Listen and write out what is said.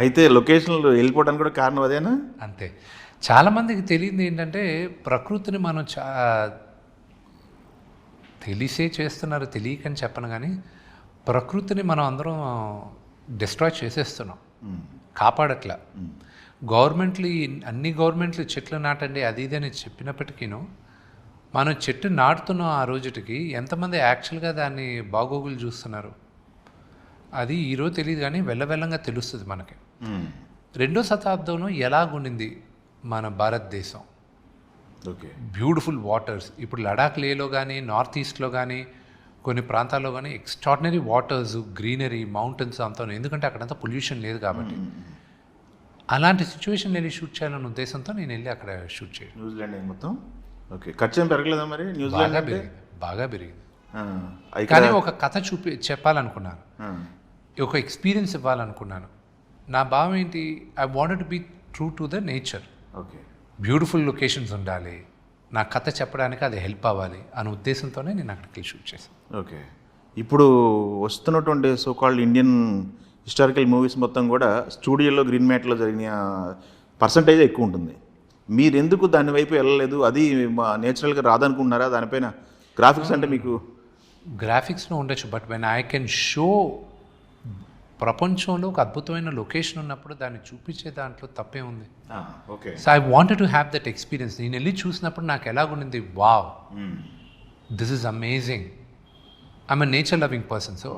అయితే లొకేషన్లు వెళ్ళిపోవడానికి కూడా కారణం అదేనా? అంతే. చాలామందికి తెలియదు ఏంటంటే ప్రకృతిని మనం తెలిసే చేస్తున్నారు, తెలియకని చెప్పను, కానీ ప్రకృతిని మనం అందరం డిస్ట్రాయ్ చేసేస్తున్నాం, కాపాడట్లా. అన్ని గవర్నమెంట్లు చెట్లు నాటండి అది ఇది అని చెప్పినప్పటికీను మనం చెట్టు నాటుతున్నాం ఆ రోజుటికి ఎంతమంది యాక్చువల్గా దాన్ని బాగోగులు చూస్తున్నారు అది ఈరోజు తెలియదు, కానీ వెళ్ళవెళ్ళంగా తెలుస్తుంది మనకి. 2వ శతాబ్దంలో ఎలాగుండింది మన భారతదేశం, ఓకే, బ్యూటిఫుల్ వాటర్స్. ఇప్పుడు లడాక్ లేలో కానీ నార్త్ ఈస్ట్లో కానీ కొన్ని ప్రాంతాల్లో కానీ ఎక్స్ట్రాడినరీ వాటర్స్, గ్రీనరీ, మౌంటైన్స్ అంతా ఉన్నాయి. ఎందుకంటే అక్కడంతా పొల్యూషన్ లేదు కాబట్టి. అలాంటి సిచ్యువేషన్ వెళ్ళి షూట్ చేయాలన్న ఉద్దేశంతో నేను వెళ్ళి అక్కడ షూట్ చేయను. న్యూజిలాండ్ మొత్తం. ఓకే, ఖర్చు ఏం పెరగలేదా మరి న్యూజిలాండ్? బాగా పెరిగింది. కానీ ఒక కథ చెప్పాలనుకున్నాను, ఒక ఎక్స్పీరియన్స్ ఇవ్వాలనుకున్నాను. నా భావం ఏంటి, I wanted to be true to the nature. Okay, beautiful locations ఉండాలి, నా కథ చెప్పడానికి అది హెల్ప్ అవ్వాలి అనే ఉద్దేశంతోనే నేను అక్కడికి షూట్ చేశాను. ఓకే. ఇప్పుడు వస్తున్నటువంటి so called Indian historical movies మొత్తం కూడా స్టూడియోలో గ్రీన్ మ్యాట్లో జరిగిన పర్సంటేజ్ ఎక్కువ ఉంటుంది. మీరు ఎందుకు దాని వైపు వెళ్ళలేదు? అది నేచురల్గా రాదనుకుంటున్నారా? దానిపైన గ్రాఫిక్స్ అంటే మీకు గ్రాఫిక్స్లో ఉండొచ్చు, but when I can show ప్రపంచంలో ఒక అద్భుతమైన లొకేషన్ ఉన్నప్పుడు దాన్ని చూపించే దాంట్లో తప్పే ఉంది. Okay, so I wanted to have that experience. నేను వెళ్ళి చూసినప్పుడు నాకు ఎలాగుండింది, wow, this is amazing. I'm a nature loving person, so